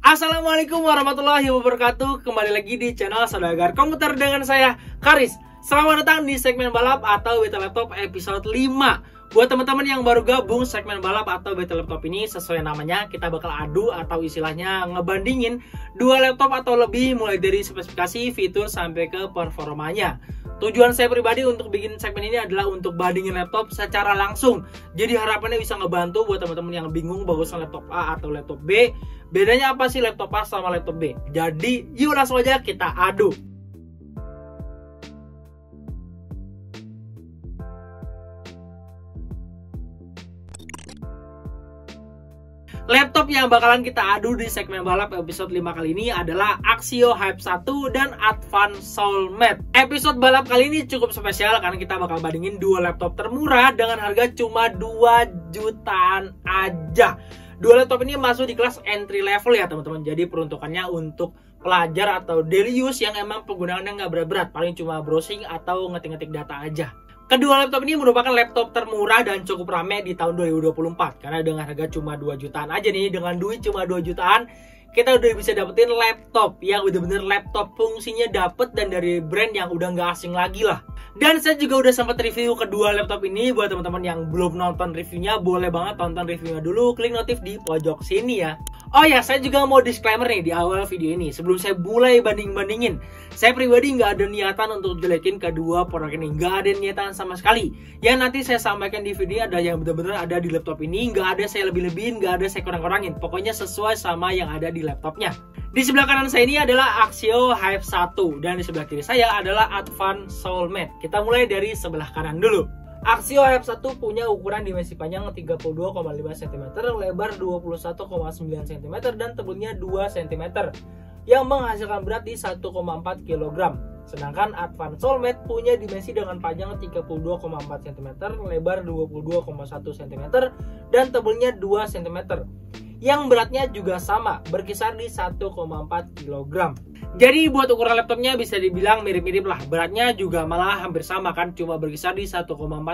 Assalamualaikum warahmatullahi wabarakatuh. Kembali lagi di channel Saudagar Komputer dengan saya, Karis. Selamat datang di segmen balap atau beta laptop episode 5. Buat teman-teman yang baru gabung, segmen balap atau beta laptop ini sesuai namanya, kita bakal adu atau istilahnya ngebandingin dua laptop atau lebih mulai dari spesifikasi, fitur, sampai ke performanya. Tujuan saya pribadi untuk bikin segmen ini adalah untuk bandingin laptop secara langsung. Jadi harapannya bisa ngebantu buat teman-teman yang bingung bagusan laptop A atau laptop B. Bedanya apa sih laptop A sama laptop B? Jadi yuk langsung aja kita adu. Laptop yang bakalan kita adu di segmen balap episode 5 kali ini adalah Axio Hype 1 dan Advan Soulmate. Episode balap kali ini cukup spesial karena kita bakal bandingin dua laptop termurah dengan harga cuma 2 jutaan aja. Dua laptop ini masuk di kelas entry level ya teman-teman. Jadi peruntukannya untuk pelajar atau daily use yang emang penggunaannya nggak berat-berat. Paling cuma browsing atau ngetik-ngetik data aja. Kedua laptop ini merupakan laptop termurah dan cukup rame di tahun 2024. Karena dengan harga cuma 2 jutaan aja nih, dengan duit cuma 2 jutaan, kita udah bisa dapetin laptop yang bener-bener laptop fungsinya dapet dan dari brand yang udah nggak asing lagi lah. Dan saya juga udah sempat review kedua laptop ini. Buat teman-teman yang belum nonton reviewnya, boleh banget tonton reviewnya dulu. Klik notif di pojok sini ya. Oh ya, saya juga mau disclaimer nih di awal video ini. Sebelum saya mulai banding-bandingin, saya pribadi nggak ada niatan untuk jelekin kedua produk ini. Nggak ada niatan sama sekali. Yang nanti saya sampaikan di video ada yang benar-benar ada di laptop ini. Nggak ada saya lebih-lebihin, nggak ada saya kurang-kurangin. Pokoknya sesuai sama yang ada di laptopnya. Di sebelah kanan saya ini adalah Axio Hype 1. Dan di sebelah kiri saya adalah Advan Soulmate. Kita mulai dari sebelah kanan dulu. Axio Hype 1 punya ukuran dimensi panjang 32,5 cm, lebar 21,9 cm, dan tebalnya 2 cm, yang menghasilkan berat di 1,4 kg. Sedangkan Advan Soulmate punya dimensi dengan panjang 32,4 cm, lebar 22,1 cm, dan tebalnya 2 cm, yang beratnya juga sama, berkisar di 1,4 kg. Jadi buat ukuran laptopnya bisa dibilang mirip-mirip lah. Beratnya juga malah hampir sama kan, cuma berkisar di 1,4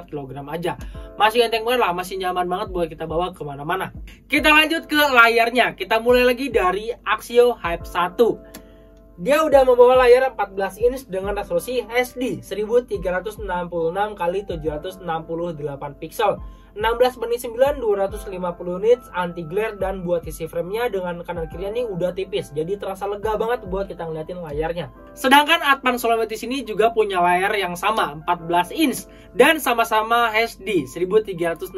kg aja. Masih enteng banget lah, masih nyaman banget buat kita bawa kemana-mana. Kita lanjut ke layarnya. Kita mulai lagi dari Axio Hype 1. Dia udah membawa layar 14 inch dengan resolusi HD 1366 x 768 pixel, 16:9 250 nits, anti glare, dan buat sisi framenya dengan kanan kirinya nih udah tipis, jadi terasa lega banget buat kita ngeliatin layarnya. Sedangkan Advan Soulmate di sini juga punya layar yang sama 14 inch dan sama-sama HD 1366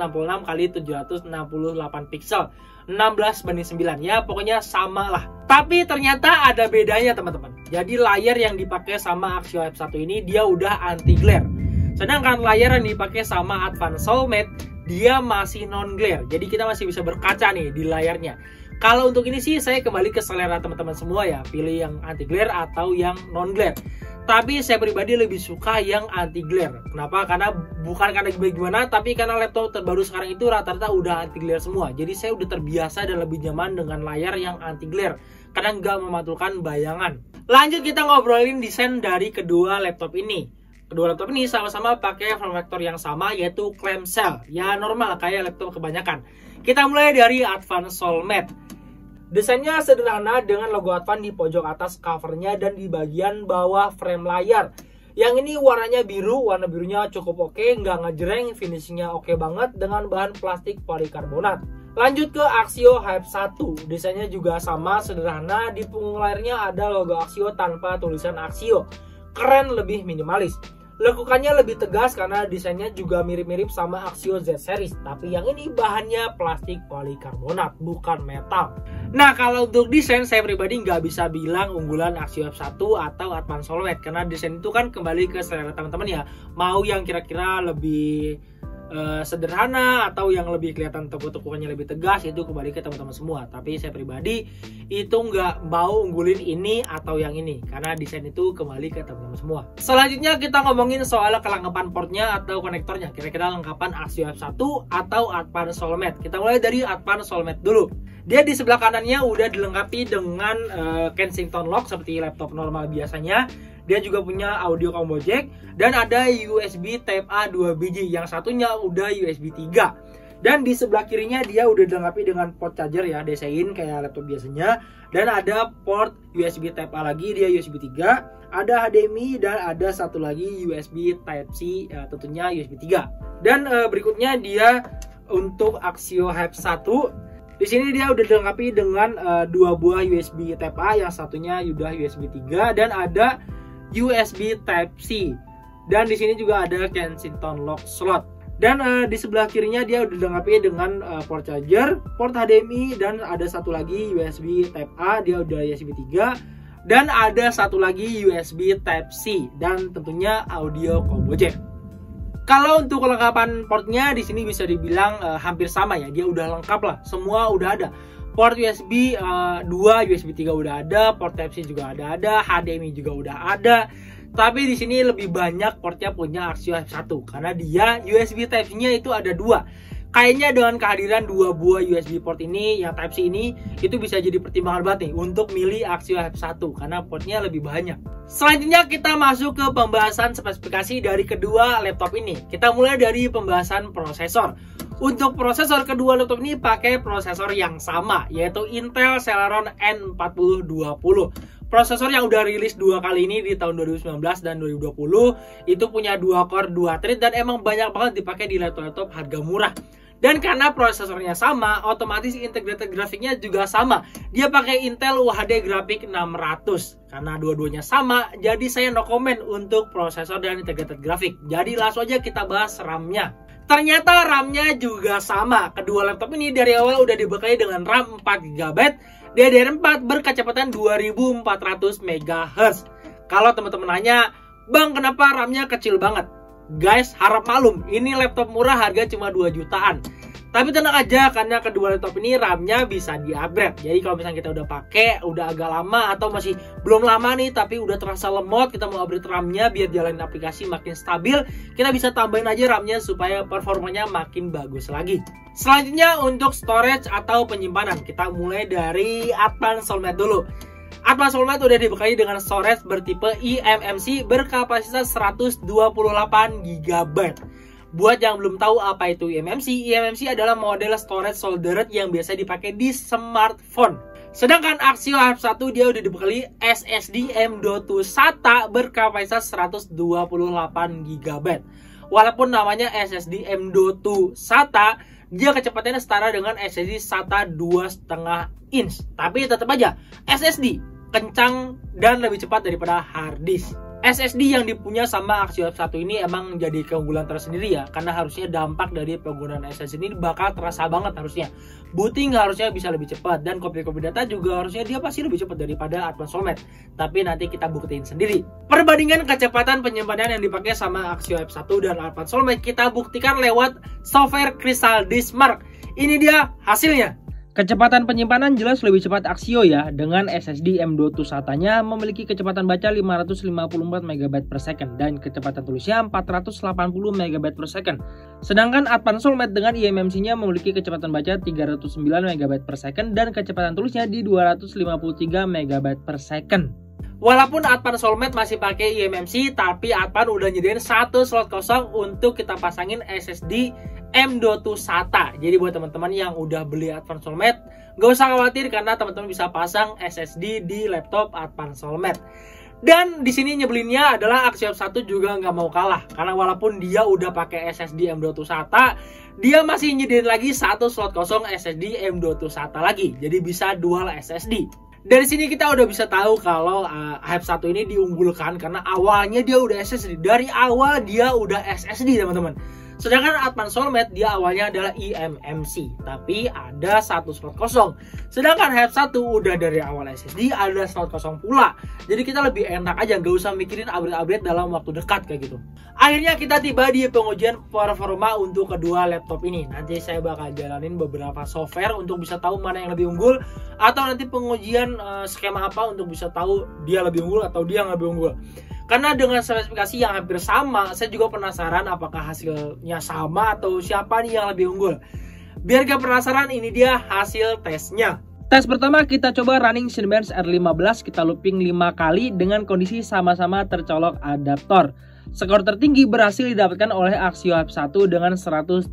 x 768 pixel, 16:9, ya pokoknya sama lah. Tapi ternyata ada bedanya teman-teman. Jadi layar yang dipakai sama Axio Hype 1 ini dia udah anti glare. Sedangkan layar yang dipakai sama Advan Soulmate dia masih non glare. Jadi kita masih bisa berkaca nih di layarnya. Kalau untuk ini sih saya kembali ke selera teman-teman semua ya, pilih yang anti glare atau yang non glare. Tapi saya pribadi lebih suka yang anti glare. Kenapa? Karena bukan karena gimana, tapi karena laptop terbaru sekarang itu rata-rata udah anti glare semua. Jadi saya udah terbiasa dan lebih nyaman dengan layar yang anti glare karena nggak memantulkan bayangan. Lanjut kita ngobrolin desain dari kedua laptop ini. Kedua laptop ini sama-sama pakai form factor yang sama, yaitu clamshell. Ya normal kayak laptop kebanyakan. Kita mulai dari Advan Soulmate. Desainnya sederhana dengan logo Advan di pojok atas covernya dan di bagian bawah frame layar. Yang ini warnanya biru, warna birunya cukup oke, nggak ngejreng, finishingnya oke banget dengan bahan plastik polikarbonat. Lanjut ke Axio Hype 1. Desainnya juga sama, sederhana. Di punggung layarnya ada logo Axio tanpa tulisan Axio. Keren, lebih minimalis. Lekukannya lebih tegas karena desainnya juga mirip-mirip sama Axio Z series, tapi yang ini bahannya plastik polikarbonat, bukan metal. Nah, kalau untuk desain saya pribadi nggak bisa bilang unggulan Axio Hype 1 atau Advan Soulmate, karena desain itu kan kembali ke selera teman-teman ya. Mau yang kira-kira lebih sederhana atau yang lebih kelihatan tekuk-tekukannya lebih tegas, itu kembali ke teman-teman semua. Tapi saya pribadi itu nggak mau unggulin ini atau yang ini karena desain itu kembali ke teman-teman semua. Selanjutnya kita ngomongin soal kelengkapan portnya atau konektornya. Kira-kira lengkapan Axio Hype 1 atau Advan Soulmate. Kita mulai dari Advan Soulmate dulu. Dia di sebelah kanannya udah dilengkapi dengan Kensington lock seperti laptop normal biasanya. Dia juga punya audio combo jack dan ada USB Type A 2 biji. Yang satunya udah USB 3. Dan di sebelah kirinya dia udah dilengkapi dengan port charger ya, desain kayak laptop biasanya. Dan ada port USB Type A lagi, dia USB 3, ada HDMI dan ada satu lagi USB Type C, ya, tentunya USB 3. Dan berikutnya dia untuk Axio Hype 1. Di sini dia udah dilengkapi dengan dua buah USB Type A, yang satunya udah USB 3 dan ada USB Type C. Dan di sini juga ada Kensington lock slot. Dan di sebelah kirinya dia udah dilengkapi dengan port charger, port HDMI, dan ada satu lagi USB Type A, dia udah USB 3, dan ada satu lagi USB Type C, dan tentunya audio combo jack. Kalau untuk kelengkapan portnya di sini bisa dibilang hampir sama ya, dia udah lengkap lah, semua udah ada. Port USB 2, USB 3 udah ada, port Type C juga ada, HDMI juga udah ada. Tapi di sini lebih banyak portnya punya Axio Hype 1 karena dia USB Type-C-nya itu ada 2. Kayaknya dengan kehadiran dua buah USB port ini, yang Type C ini, itu bisa jadi pertimbangan banget nih untuk milih Axio Hype 1 karena portnya lebih banyak. Selanjutnya kita masuk ke pembahasan spesifikasi dari kedua laptop ini. Kita mulai dari pembahasan prosesor. Untuk prosesor kedua laptop ini pakai prosesor yang sama, yaitu Intel Celeron N4020. Prosesor yang udah rilis dua kali ini di tahun 2019 dan 2020 itu punya 2 core 2 thread dan emang banyak banget dipakai di laptop-laptop harga murah. Dan karena prosesornya sama, otomatis integrated grafiknya juga sama. Dia pakai Intel UHD Graphics 600. Karena dua-duanya sama, jadi saya no comment untuk prosesor dan integrated grafik. Jadi langsung aja kita bahas RAM-nya. Ternyata RAM-nya juga sama. Kedua laptop ini dari awal udah dibekali dengan RAM 4GB, DDR4 berkecepatan 2400 MHz. Kalau teman-teman nanya, "Bang, kenapa RAM-nya kecil banget?" Guys, harap maklum, ini laptop murah harga cuma 2 jutaan. Tapi tenang aja, karena kedua laptop ini RAM-nya bisa di-upgrade. Jadi kalau misalnya kita udah pakai, udah agak lama atau masih belum lama nih, tapi udah terasa lemot, kita mau upgrade RAM-nya biar jalanin aplikasi makin stabil, kita bisa tambahin aja RAM-nya supaya performanya makin bagus lagi. Selanjutnya untuk storage atau penyimpanan, kita mulai dari Advan Soulmate dulu. Advan Soulmate udah dibekali dengan storage bertipe eMMC berkapasitas 128 GB. Buat yang belum tahu apa itu eMMC, eMMC adalah model storage soldered yang biasa dipakai di smartphone. Sedangkan Axio Hype 1 dia udah dibekali SSD M.2 SATA berkapasitas 128 GB. Walaupun namanya SSD M.2 SATA, dia kecepatannya setara dengan SSD SATA 2,5 inch. Tapi tetap aja SSD kencang dan lebih cepat daripada hard disk. SSD yang dipunya sama Axio Hype 1 ini emang jadi keunggulan tersendiri ya, karena harusnya dampak dari penggunaan SSD ini bakal terasa banget harusnya. Booting harusnya bisa lebih cepat dan copy data juga harusnya dia pasti lebih cepat daripada Advan Soulmate. Tapi nanti kita buktiin sendiri. Perbandingan kecepatan penyimpanan yang dipakai sama Axio Hype 1 dan Advan Soulmate kita buktikan lewat software Crystal Disk Mark. Ini dia hasilnya. Kecepatan penyimpanan jelas lebih cepat Axio ya, dengan SSD M.2 SATA-nya memiliki kecepatan baca 554 MB per second dan kecepatan tulisnya 480 MB per second. Sedangkan Advan Soulmate dengan eMMC-nya memiliki kecepatan baca 309 MB per second dan kecepatan tulisnya di 253 MB per second. Walaupun Advan Soulmate masih pakai eMMC, tapi Advan udah nyediain satu slot kosong untuk kita pasangin SSD M.2 SATA. Jadi buat teman-teman yang udah beli Advan Soulmate, gak usah khawatir karena teman-teman bisa pasang SSD di laptop Advan Soulmate. Dan di sini nyebelinnya adalah Axio Hype 1 juga nggak mau kalah, karena walaupun dia udah pakai SSD M.2 SATA, dia masih nyediain lagi satu slot kosong SSD M.2 SATA lagi. Jadi bisa dual SSD. Dari sini kita udah bisa tahu kalau Hype 1 ini diunggulkan karena awalnya dia udah SSD. Dari awal dia udah SSD teman-teman. Sedangkan Advan Soulmate dia awalnya adalah eMMC, tapi ada satu slot kosong. Sedangkan Hype 1 udah dari awal SSD, ada slot kosong pula. Jadi kita lebih enak aja, gak usah mikirin upgrade-upgrade dalam waktu dekat kayak gitu. Akhirnya kita tiba di pengujian performa untuk kedua laptop ini. Nanti saya bakal jalanin beberapa software untuk bisa tahu mana yang lebih unggul, atau nanti pengujian skema apa untuk bisa tahu dia lebih unggul atau dia nggak lebih unggul. Karena dengan spesifikasi yang hampir sama, saya juga penasaran apakah hasilnya sama atau siapa nih yang lebih unggul. Biar gak penasaran, ini dia hasil tesnya. Tes pertama kita coba running Cinebench R15, kita looping 5 kali dengan kondisi sama-sama tercolok adaptor. Skor tertinggi berhasil didapatkan oleh Axio Hype 1 dengan 113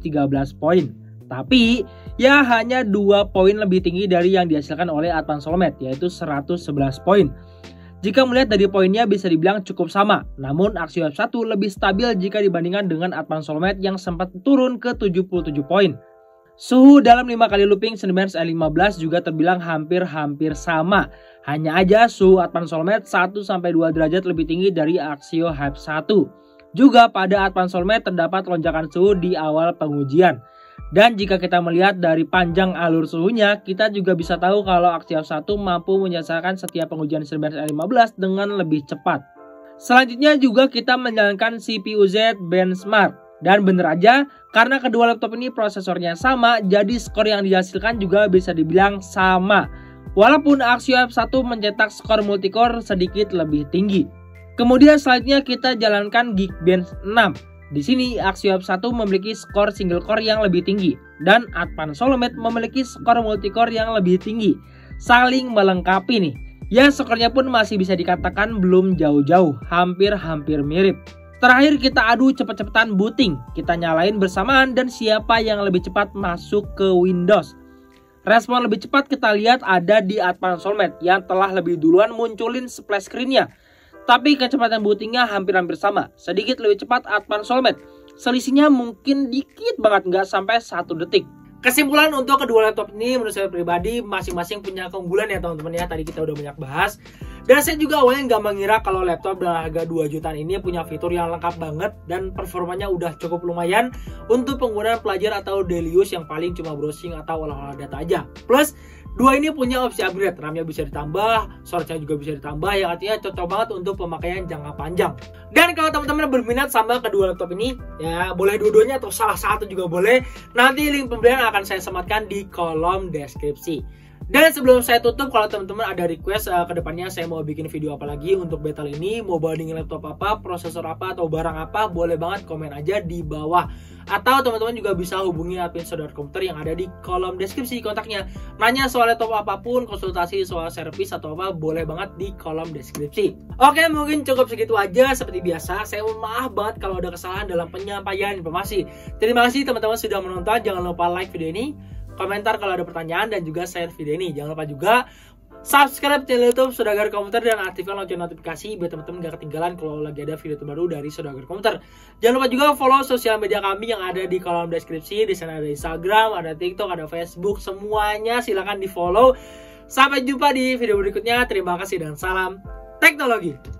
poin. Tapi ya hanya 2 poin lebih tinggi dari yang dihasilkan oleh Advanced Soulmate, yaitu 111 poin. Jika melihat dari poinnya bisa dibilang cukup sama, namun Axio Hype 1 lebih stabil jika dibandingkan dengan Advanced Soulmate yang sempat turun ke 77 poin. Suhu dalam 5 kali looping Cinebench L15 juga terbilang hampir sama. Hanya aja suhu Advanced Soulmate 1-2 derajat lebih tinggi dari Axio Hype 1. Juga pada Advanced Soulmate terdapat lonjakan suhu di awal pengujian. Dan jika kita melihat dari panjang alur suhunya, kita juga bisa tahu kalau Axio Hype 1 mampu menyelesaikan setiap pengujian Cinebench L15 dengan lebih cepat. Selanjutnya juga kita menjalankan CPU Z benchmark. Dan bener aja, karena kedua laptop ini prosesornya sama, jadi skor yang dihasilkan juga bisa dibilang sama. Walaupun Axio Hype 1 mencetak skor multicore sedikit lebih tinggi. Kemudian selanjutnya kita jalankan Geekbench 6. Di sini Axio Hype 1 memiliki skor single core yang lebih tinggi dan Advanced Soulmate memiliki skor multicore yang lebih tinggi. Saling melengkapi nih. Ya, skornya pun masih bisa dikatakan belum jauh-jauh, hampir mirip. Terakhir kita adu cepet-cepetan booting. Kita nyalain bersamaan dan siapa yang lebih cepat masuk ke Windows. Respon lebih cepat kita lihat ada di Advanced Soulmate yang telah lebih duluan munculin splash screen-nya. Tapi kecepatan bootingnya hampir sama. Sedikit lebih cepat Advanced Soulmate. Selisihnya mungkin dikit banget, nggak sampai 1 detik. Kesimpulan untuk kedua laptop ini menurut saya pribadi masing-masing punya keunggulan ya teman-teman ya. Tadi kita udah banyak bahas. Dan saya juga awalnya nggak mengira kalau laptop dengan harga 2 jutaan ini punya fitur yang lengkap banget. Dan performanya udah cukup lumayan untuk penggunaan pelajar atau daily use yang paling cuma browsing atau olah-olah data aja. Plus, dua ini punya opsi upgrade, RAM-nya bisa ditambah, storage-nya juga bisa ditambah, yang artinya cocok banget untuk pemakaian jangka panjang. Dan kalau teman-teman berminat sama kedua laptop ini, ya boleh dua-duanya atau salah satu juga boleh. Nanti link pembelian akan saya sematkan di kolom deskripsi. Dan sebelum saya tutup, kalau teman-teman ada request kedepannya saya mau bikin video apa lagi untuk battle ini, mau bandingin laptop apa, prosesor apa, atau barang apa, boleh banget komen aja di bawah. Atau teman-teman juga bisa hubungi admin Saudara Komputer yang ada di kolom deskripsi kontaknya. Nanya soal laptop apapun, konsultasi soal servis atau apa, boleh banget di kolom deskripsi. Oke, mungkin cukup segitu aja. Seperti biasa, saya mohon maaf banget kalau ada kesalahan dalam penyampaian informasi. Terima kasih teman-teman sudah menonton. Jangan lupa like video ini, komentar kalau ada pertanyaan, dan juga share video ini. Jangan lupa juga subscribe channel YouTube Saudagar Komputer dan aktifkan lonceng notifikasi biar teman-teman gak ketinggalan kalau lagi ada video terbaru dari Saudagar Komputer. Jangan lupa juga follow sosial media kami yang ada di kolom deskripsi. Di sana ada Instagram, ada TikTok, ada Facebook, semuanya silahkan di follow. Sampai jumpa di video berikutnya. Terima kasih dan salam teknologi.